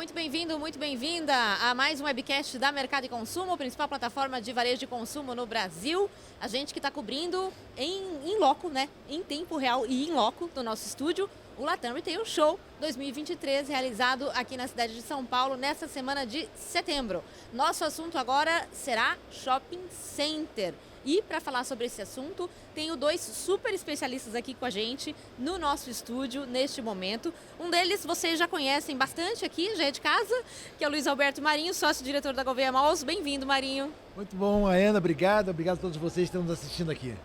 muito bem-vindo, muito bem-vinda a mais um webcast da Mercado&Consumo, principal plataforma de varejo de consumo no Brasil. A gente que está cobrindo em loco, né? Em tempo real e em loco do nosso estúdio, o Latam Retail Show 2023, realizado aqui na cidade de São Paulo, nesta semana de setembro. Nosso assunto agora será Shopping Center. E para falar sobre esse assunto, tenho dois super especialistas aqui com a gente no nosso estúdio neste momento. Um deles vocês já conhecem bastante aqui, já é de casa, que é o Luiz Alberto Marinho, sócio-diretor da Gouvêa Malls. Bem-vindo, Marinho. Muito bom, Aiana, obrigado a todos vocês que estão nos assistindo aqui.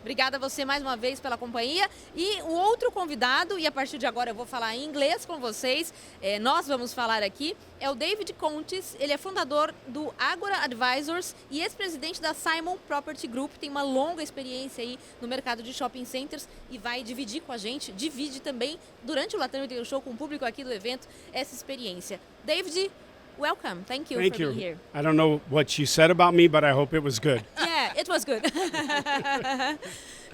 Obrigada a você mais uma vez pela companhia. E o outro convidado, e a partir de agora eu vou falar em inglês com vocês, nós vamos falar aqui, é o David Contis. Ele é fundador do Agora Advisors e ex-presidente da Simon Property Group. Tem uma longa experiência aí no mercado de shopping centers e vai dividir com a gente, divide também durante o Latam Retail Show com o público aqui do evento essa experiência. David, welcome. Thank you for being here. I don't know what you said about me, but I hope it was good. Yeah, it was good.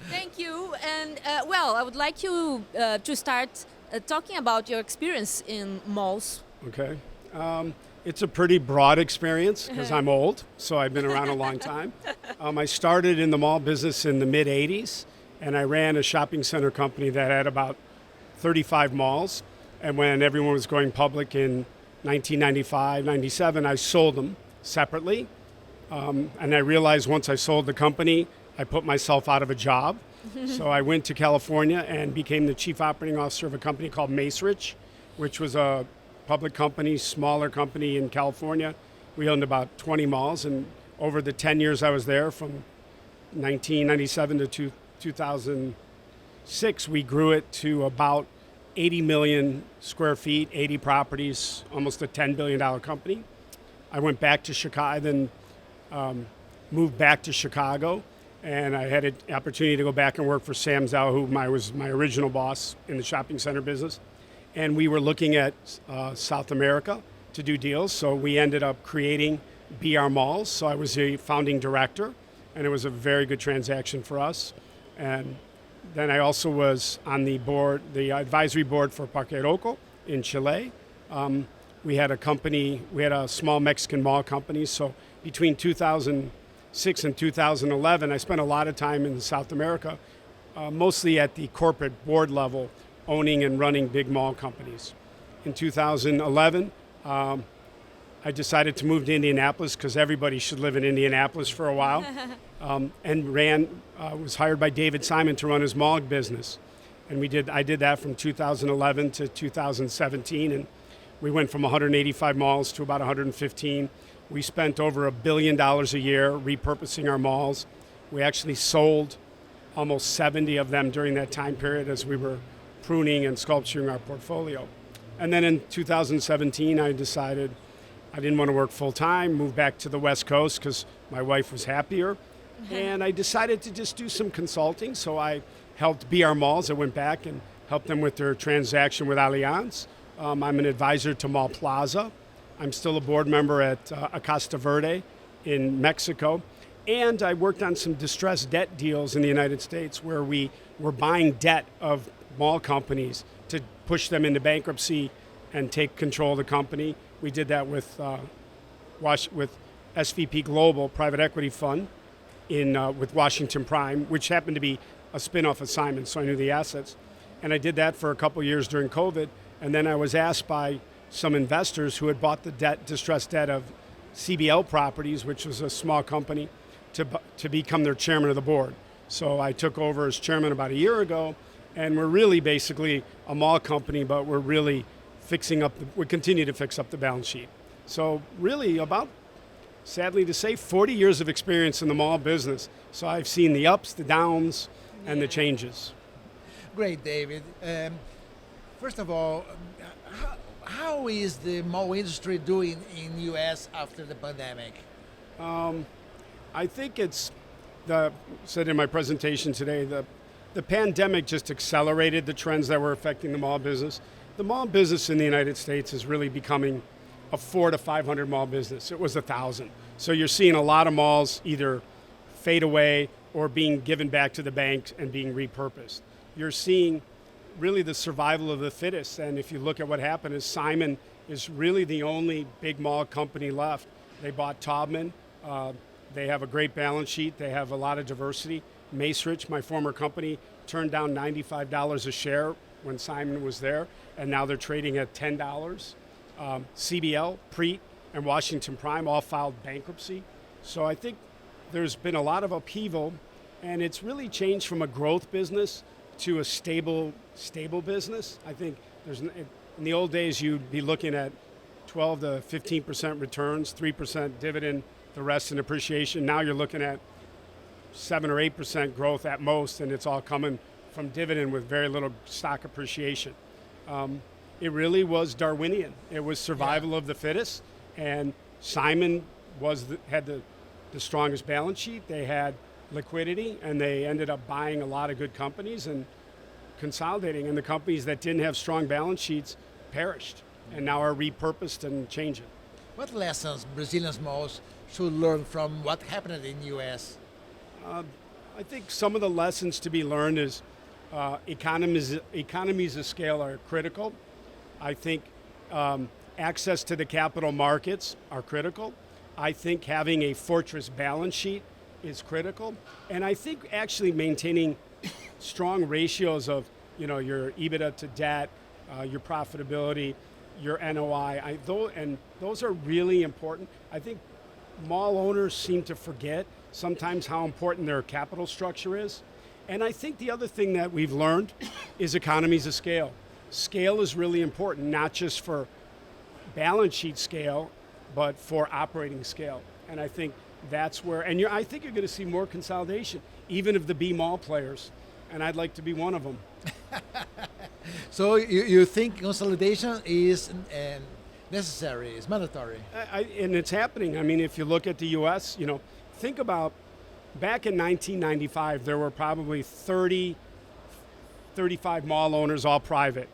Thank you. And well, I would like you to start talking about your experience in malls. Okay. It's a pretty broad experience because I'm old, so I've been around a long time. I started in the mall business in the mid-'80s, and I ran a shopping center company that had about 35 malls. And when everyone was going public in 1995, 97, I sold them separately. And I realized once I sold the company, I put myself out of a job. So I went to California and became the chief operating officer of a company called Macerich, which was a public company, smaller company in California. We owned about 20 malls. And over the 10 years I was there, from 1997 to 2006, we grew it to about 80 million square feet, 80 properties, almost a $10 billion company. I went back to Chicago, then moved back to Chicago, and I had an opportunity to go back and work for Sam Zhao, who was my original boss in the shopping center business. And we were looking at South America to do deals, so we ended up creating BR Malls. So I was the founding director, and it was a very good transaction for us. And then I also was on the board, the advisory board for Parque Arauco in Chile. We had a small Mexican mall company. So between 2006 and 2011, I spent a lot of time in South America, mostly at the corporate board level, owning and running big mall companies. In 2011, I decided to move to Indianapolis because everybody should live in Indianapolis for a while, and was hired by David Simon to run his mall business. And I did that from 2011 to 2017, and we went from 185 malls to about 115. We spent over $1 billion a year repurposing our malls. We actually sold almost 70 of them during that time period as we were pruning and sculpturing our portfolio. And then in 2017, I decided I didn't want to work full-time, moved back to the West Coast because my wife was happier. And I decided to just do some consulting. So I helped BR Malls. I went back and helped them with their transaction with Allianz. I'm an advisor to Mall Plaza. I'm still a board member at Acosta Verde in Mexico. And I worked on some distressed debt deals in the United States where we were buying debt of mall companies to push them into bankruptcy and take control of the company. We did that with SVP Global Private Equity Fund with Washington Prime, which happened to be a spinoff of Simon, so I knew the assets. And I did that for a couple years during COVID. And then I was asked by some investors who had bought the distressed debt of CBL Properties, which was a small company, to become their chairman of the board. So I took over as chairman about a year ago, and we're really basically a mall company, but we're really we continue to fix up the balance sheet. So really about, sadly to say, 40 years of experience in the mall business. So I've seen the ups, the downs, and the changes. Great, David. First of all, how is the mall industry doing in U.S. after the pandemic? I think said in my presentation today, the pandemic just accelerated the trends that were affecting the mall business. The mall business in the United States is really becoming a 400 to 500 mall business. It was 1,000. So you're seeing a lot of malls either fade away or being given back to the bank and being repurposed. You're seeing really the survival of the fittest. And if you look at what happened is Simon is really the only big mall company left. They bought Taubman. They have a great balance sheet. They have a lot of diversity. Macerich, my former company, turned down $95 a share when Simon was there, and now they're trading at $10. CBL, Preet, and Washington Prime all filed bankruptcy. So I think there's been a lot of upheaval, and it's really changed from a growth business to a stable business. I think in the old days, you'd be looking at 12 to 15% returns, 3% dividend, the rest in appreciation. Now you're looking at 7 or 8% growth at most, and it's all coming from dividend with very little stock appreciation. It really was Darwinian. It was survival of the fittest, and Simon had the strongest balance sheet. They had liquidity, and they ended up buying a lot of good companies and consolidating, and the companies that didn't have strong balance sheets perished and now are repurposed and changing. What lessons Brazilian malls should learn from what happened in the U.S.? I think some of the lessons to be learned is economies of scale are critical. I think access to the capital markets are critical. I think having a fortress balance sheet is critical. And I think actually maintaining strong ratios of your EBITDA to debt, your profitability, your NOI, and those are really important. I think mall owners seem to forget sometimes how important their capital structure is. And I think the other thing that we've learned is economies of scale. Scale is really important, not just for balance sheet scale, but for operating scale. And I think that's where, I think you're going to see more consolidation, even of the B mall players. And I'd like to be one of them. So you think consolidation is necessary, is mandatory? And it's happening. I mean, if you look at the U.S., think about back in 1995, there were probably 35 mall owners, all private.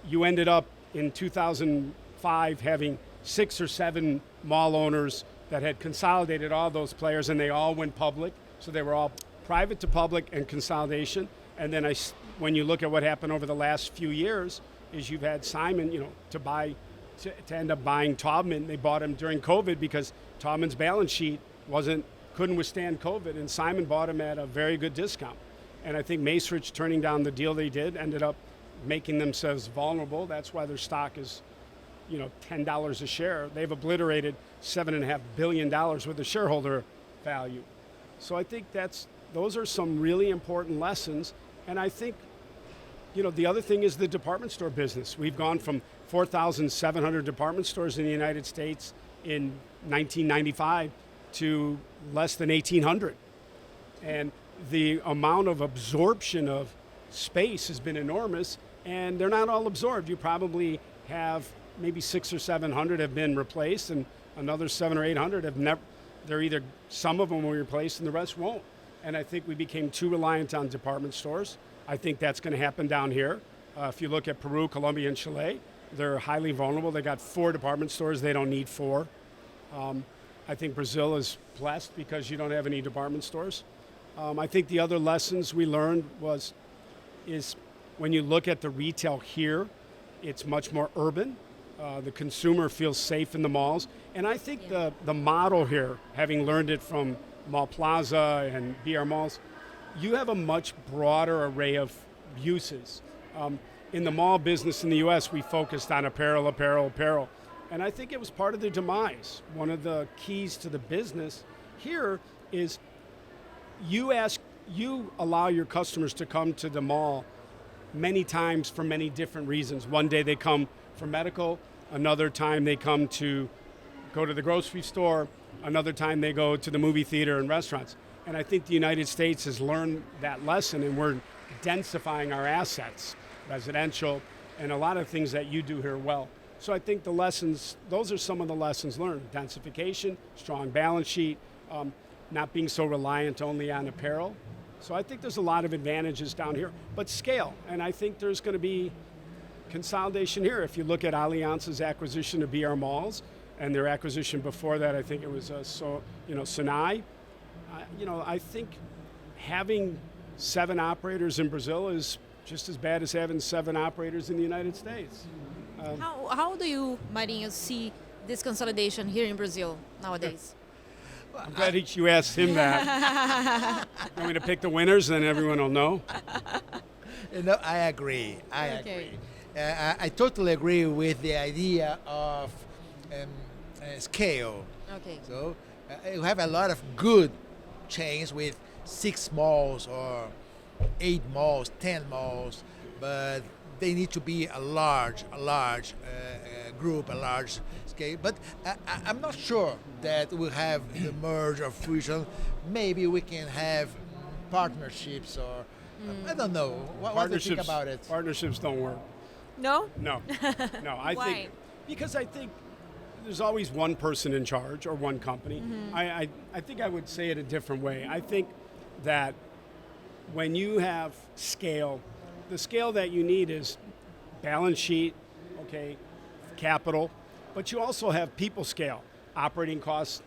You ended up in 2005 having 6 or 7 mall owners that had consolidated all those players, and they all went public. So they were all private to public and consolidation. And then when you look at what happened over the last few years, is you've had Simon, to end up buying Taubman. They bought him during COVID because Taubman's balance sheet couldn't withstand COVID, and Simon bought him at a very good discount. And I think Macerich turning down the deal they did ended up making themselves vulnerable. That's why their stock is, $10 a share. They've obliterated $7.5 billion worth of shareholder value. So I think those are some really important lessons. And I think, the other thing is the department store business. We've gone from 4,700 department stores in the United States in 1995 to less than 1,800. And the amount of absorption of space has been enormous, and they're not all absorbed. You probably have maybe 600 or 700 have been replaced, and another 700 or 800 have never. Some of them will be replaced and the rest won't. And I think we became too reliant on department stores. I think that's going to happen down here. If you look at Peru, Colombia, and Chile, they're highly vulnerable. They got 4 department stores. They don't need 4. I think Brazil is blessed because you don't have any department stores. I think the other lessons we learned is when you look at the retail here, it's much more urban. The consumer feels safe in the malls. And I think the model here, having learned it from Mall Plaza and BR Malls, you have a much broader array of uses. In the mall business in the U.S., we focused on apparel. And I think it was part of the demise. One of the keys to the business here is you allow your customers to come to the mall many times for many different reasons. One day they come for medical, another time they come to go to the grocery store, another time they go to the movie theater and restaurants. And I think the United States has learned that lesson, and we're densifying our assets, residential, and a lot of things that you do here well. So I think those are some of the lessons learned. Densification, strong balance sheet, not being so reliant only on apparel. So I think there's a lot of advantages down here, but scale. And I think there's going to be consolidation here. If you look at Allianz's acquisition of BR Malls and their acquisition before that, I think it was Sinai. I think having 7 operators in Brazil is just as bad as having 7 operators in the United States. How do you, Marinho, see this consolidation here in Brazil nowadays? I'm glad you asked him that. Want me to pick the winners, then everyone will know? I agree. I agree. I totally agree with the idea of scale. Okay. So you have a lot of good chains with 6 malls or 8 malls, 10 malls, but they need to be a large group, a large scale. But I'm not sure that we'll have the merge or fusion. Maybe we can have partnerships or I don't know. What do you think about it? Partnerships don't work. No? No. I Why? think because I think there's always one person in charge or one company. I think I would say it a different way. I think that when you have scale, the scale that you need is balance sheet, okay, capital, but you also have people scale, operating costs,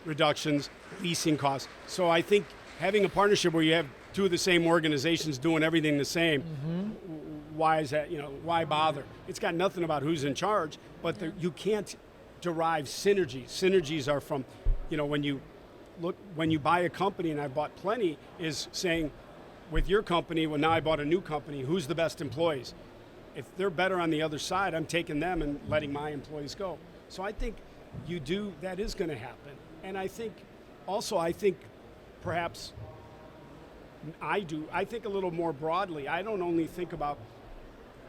reductions, leasing costs. So I think having a partnership where you have 2 of the same organizations doing everything the same, why is that, why bother? It's got nothing about who's in charge, but you can't derive synergies. Synergies are from, when you buy a company, and I bought plenty, is saying, with your company, well, now I bought a new company, who's the best employees? If they're better on the other side, I'm taking them and letting my employees go. So I think that is going to happen. And I think perhaps I think a little more broadly. I don't only think about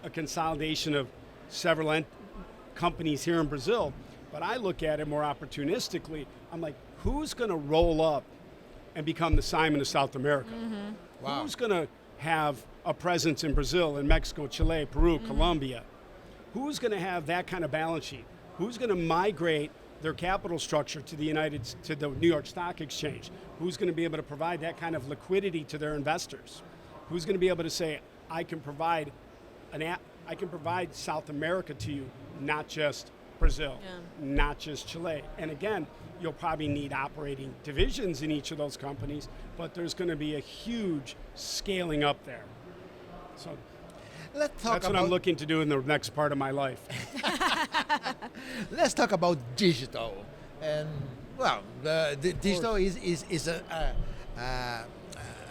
a consolidation of several companies here in Brazil, but I look at it more opportunistically. I'm like, who's going to roll up and become the Simon of South America? Wow. Who's going to have a presence in Brazil, in Mexico, Chile, Peru, Colombia? Who's going to have that kind of balance sheet? Who's going to migrate their capital structure to the New York Stock Exchange? Who's going to be able to provide that kind of liquidity to their investors? Who's going to be able to say, I can provide South America to you, not just Brazil, not just Chile. And again, you'll probably need operating divisions in each of those companies, but there's going to be a huge scaling up there. So that's what I'm looking to do in the next part of my life. Let's talk about digital. And the digital is an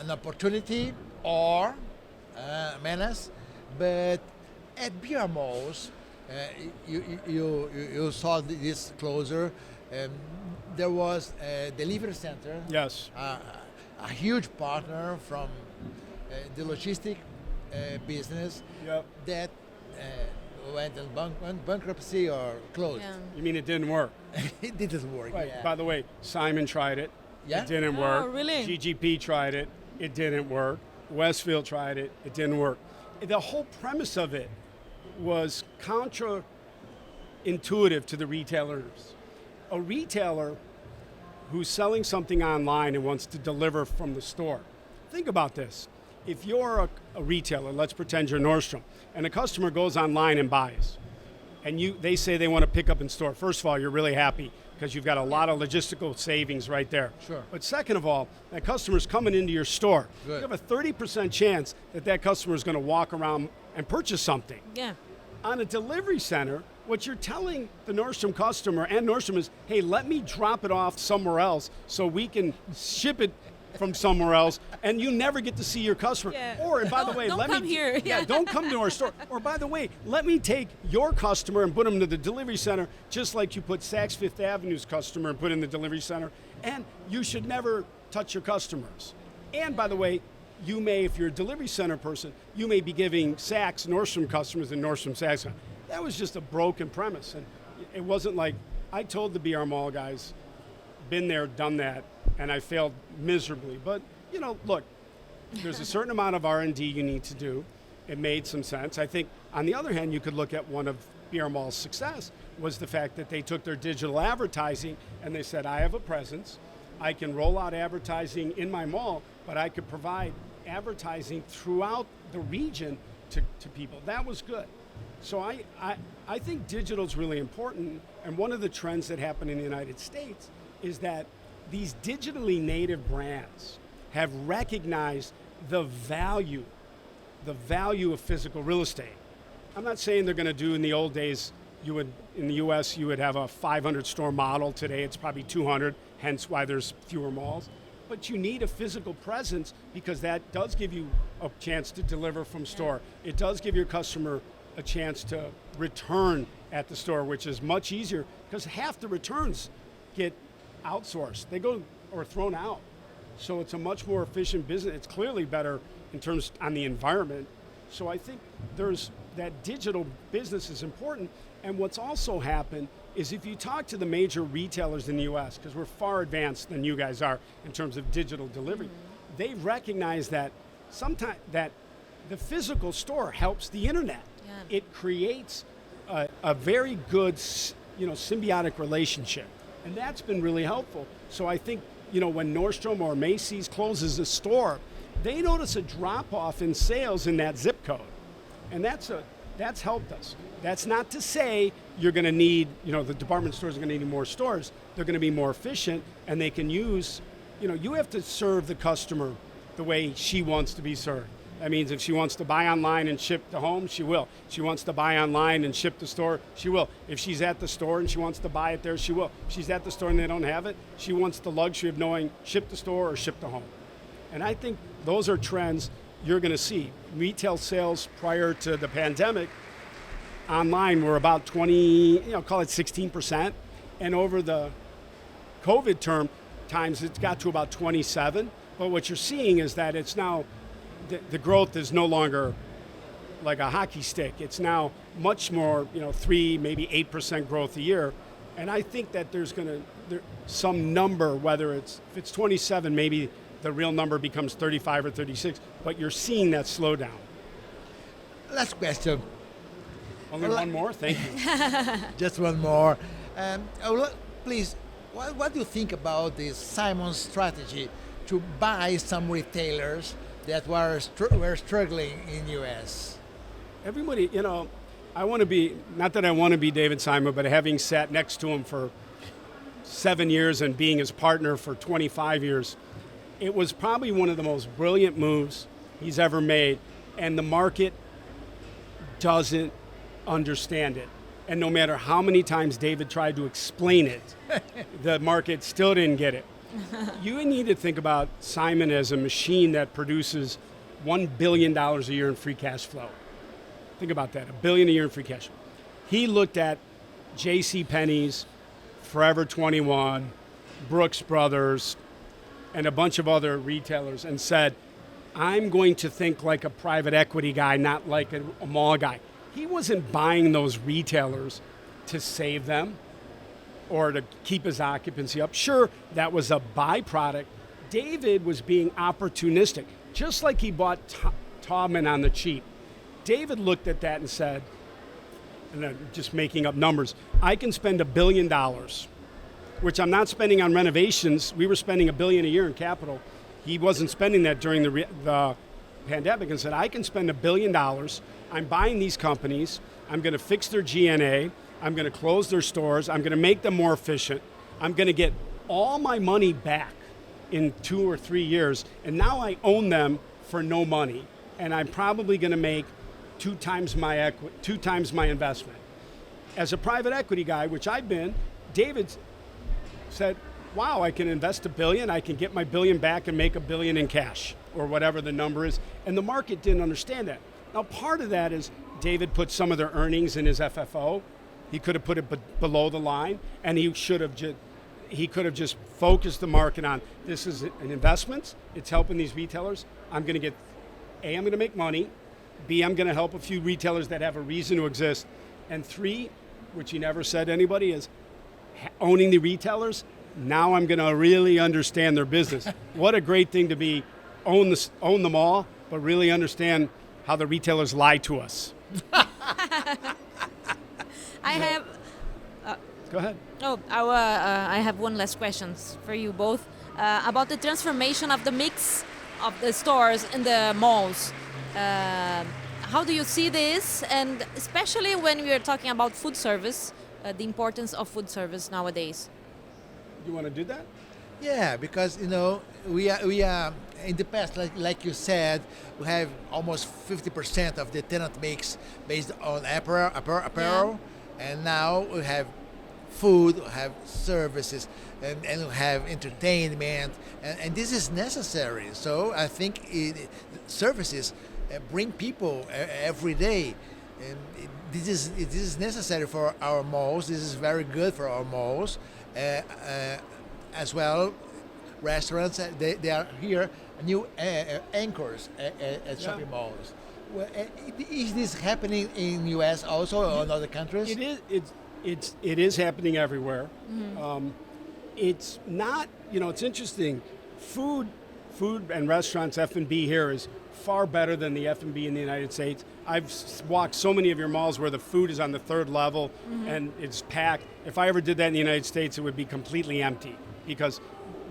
opportunity or a menace, but at BR Malls, you saw this closer. There was a delivery center. Yes. A huge partner from the logistic business that went in bankruptcy or closed. Yeah. You mean it didn't work? It didn't work. Right. Yeah. By the way, Simon tried it. Yeah? It didn't work. Oh, really? GGP tried it. It didn't work. Westfield tried it. It didn't work. The whole premise of it was counterintuitive to the retailers. A retailer who's selling something online and wants to deliver from the store. Think about this. If you're a retailer, let's pretend you're Nordstrom, and a customer goes online and buys, and they say they want to pick up in store. First of all, you're really happy because you've got a lot of logistical savings right there. Sure. But second of all, that customer's coming into your store. Good. You have a 30% chance that customer is going to walk around and purchase something. Yeah. On a delivery center, what you're telling the Nordstrom customer and Nordstrom is, hey, let me drop it off somewhere else so we can ship it from somewhere else, and you never get to see your customer. Yeah. Or, and by the way, don't come here. Yeah, don't come to our store. Or by the way, let me take your customer and put them to the delivery center, just like you put Saks Fifth Avenue's customer and put in the delivery center. And you should never touch your customers. And by the way, you may, if you're a delivery center person, you may be giving Saks Nordstrom customers and Nordstrom Saks. That was just a broken premise. And it wasn't like, I told the BR Mall guys, been there, done that, and I failed miserably. But, look, there's a certain amount of R&D you need to do. It made some sense. I think, on the other hand, you could look at one of BR Mall's success was the fact that they took their digital advertising and they said, I have a presence. I can roll out advertising in my mall, but I could provide advertising throughout the region to people. That was good. So I think digital is really important. And one of the trends that happen in the United States is that these digitally native brands have recognized the value of physical real estate. I'm not saying they're going to do in the old days. In the U.S., you would have a 500 store model. Today, it's probably 200. Hence, why there's fewer malls. But you need a physical presence because that does give you a chance to deliver from store. It does give your customer a chance to return at the store, which is much easier because half the returns get outsourced. They go or thrown out. So it's a much more efficient business. It's clearly better in terms on the environment. So I think there's that digital business is important. And what's also happened is if you talk to the major retailers in the U.S., because we're far advanced than you guys are in terms of digital delivery, they recognize that sometimes that the physical store helps the internet. Yeah. It creates a very good, symbiotic relationship, and that's been really helpful. So I think, when Nordstrom or Macy's closes a store, they notice a drop-off in sales in that zip code, and that's helped us. That's not to say you're going to need, the department stores are going to need more stores. They're going to be more efficient, and they can use, you have to serve the customer the way she wants to be served. That means if she wants to buy online and ship to home, she will. If she wants to buy online and ship to store, she will. If she's at the store and she wants to buy it there, she will. If she's at the store and they don't have it, she wants the luxury of knowing ship to store or ship to home. And I think those are trends you're going to see. Retail sales prior to the pandemic online were about 20, call it 16%. And over the COVID times, it's got to about 27. But what you're seeing is that it's now, the growth is no longer like a hockey stick. It's now much more, 3, maybe 8% growth a year. And I think that there's some number, if it's 27, maybe the real number becomes 35 or 36, but you're seeing that slow down. Last question. Only one more? Thank you. Just one more. Please, what do you think about this Simon's strategy to buy some retailers that were struggling in U.S.? Everybody, I want to be, not that I want to be David Simon, but having sat next to him for 7 years and being his partner for 25 years, it was probably one of the most brilliant moves he's ever made, and the market doesn't understand it. And no matter how many times David tried to explain it, the market still didn't get it. You need to think about Simon as a machine that produces $1 billion a year in free cash flow. Think about that, $1 billion a year in free cash flow. He looked at JCPenney's, Forever 21, Brooks Brothers, and a bunch of other retailers and said, I'm going to think like a private equity guy, not like a mall guy. He wasn't buying those retailers to save them or to keep his occupancy up. Sure, that was a byproduct. David was being opportunistic, just like he bought Taubman on the cheap. David looked at that and said, and I'm just making up numbers, I can spend $1 billion, which I'm not spending on renovations. We were spending $1 billion a year in capital. He wasn't spending that during the pandemic, and said, I can spend $1 billion. I'm buying these companies. I'm going to fix their G&A. I'm going to close their stores. I'm going to make them more efficient. I'm going to get all my money back in 2 or 3 years, and now I own them for no money, and I'm probably going to make 2 times my investment. As a private equity guy, which I've been, David said, wow, I can invest $1 billion, I can get my $1 billion back and make $1 billion in cash, or whatever the number is. And the market didn't understand that. Now, part of that is David put some of their earnings in his FFO. He could have put it below the line, and he could have just focused the market on, this is an investment, it's helping these retailers. I'm going to make money. B, I'm going to help a few retailers that have a reason to exist. And 3, which he never said to anybody, is owning the retailers. Now I'm going to really understand their business. What a great thing to be, own them all, but really understand how the retailers lie to us. Go ahead. I have one last question for you both about the transformation of the mix of the stores in the malls. How do you see this? And especially when we are talking about food service, the importance of food service nowadays. You want to do that? Yeah, because we are in the past, like you said, we have almost 50% of the tenant mix based on apparel, and now we have food, we have services, and we have entertainment, and this is necessary. So I think services bring people every day. And this is necessary for our malls. This is very good for our malls. As well, restaurants, they are here, new anchors at shopping malls. Well, is this happening in U.S. also or in other countries? It is happening everywhere. It's not, it's interesting. Food and restaurants, F&B here is far better than the F&B in the United States. I've walked so many of your malls where the food is on the third level and it's packed. If I ever did that in the United States, it would be completely empty because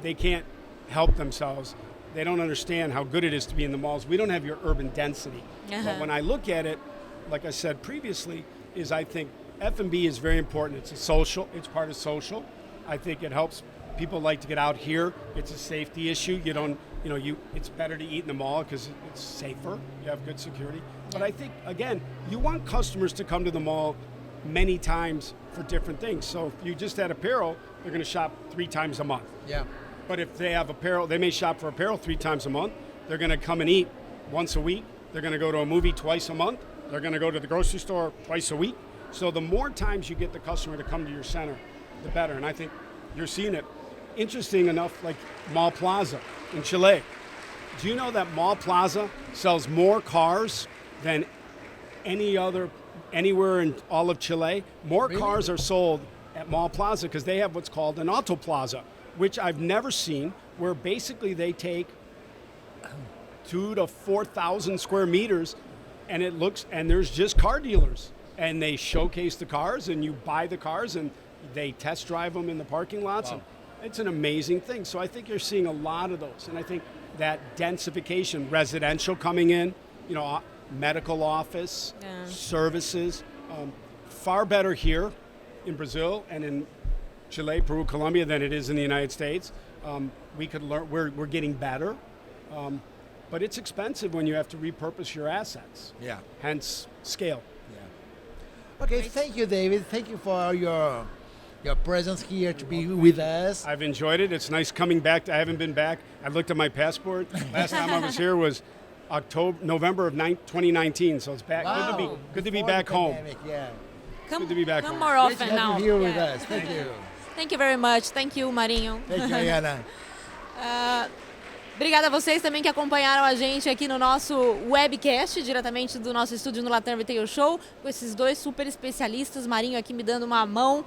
they can't help themselves. They don't understand how good it is to be in the malls. We don't have your urban density. But when I look at it, like I said previously, is I think F&B is very important. It's part of social. I think it helps people like to get out here. It's a safety issue. It's better to eat in the mall because it's safer. You have good security. But I think, again, you want customers to come to the mall many times for different things. So if you just had apparel, they're going to shop 3 times a month. Yeah. But if they have apparel, they may shop for apparel 3 times a month. They're going to come and eat once a week. They're going to go to a movie twice a month. They're going to go to the grocery store twice a week. So the more times you get the customer to come to your center, the better. And I think you're seeing it. Interesting enough, like Mall Plaza in Chile. Do you know that Mall Plaza sells more cars than anywhere in all of Chile? More cars are sold at Mall Plaza because they have what's called an auto plaza, which I've never seen, where basically they take 2,000 to 4,000 square meters and there's just car dealers. And they showcase the cars and you buy the cars and they test drive them in the parking lots. Wow. And it's an amazing thing. So I think you're seeing a lot of those. And I think that densification, residential coming in, medical office, services, far better here in Brazil and in Chile, Peru, Colombia than it is in the United States. We could learn, we're getting better. But it's expensive when you have to repurpose your assets. Yeah. Hence, scale. Yeah. Okay, thank you, David. Thank you for your presence here to be with us. I've enjoyed it. It's nice coming back. I haven't been back. I looked at my passport. Last time I was here was November of 2019. So it's back. Wow. Good to be back home. Yeah. Come, good to be back come home. more often Great to have now. you here with us. Thank you. Thank you very much. Thank you, Marinho. Thank you, Aiana. Obrigada a vocês também que acompanharam a gente aqui no nosso webcast, diretamente do nosso estúdio no Latam Retail Show, com esses 2 super especialistas, Marinho aqui me dando uma mão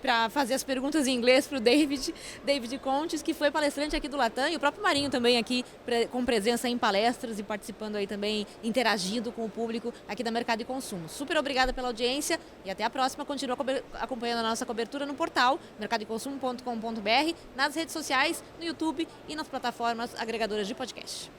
para fazer as perguntas em inglês para o David Contis, que foi palestrante aqui do Latam, e o próprio Marinho também aqui com presença em palestras e participando aí também, interagindo com o público aqui da Mercado e Consumo. Super obrigada pela audiência e até a próxima. Continua acompanhando a nossa cobertura no portal mercadoconsumo.com.br, nas redes sociais, no YouTube e nas plataformas agregadoras de podcast.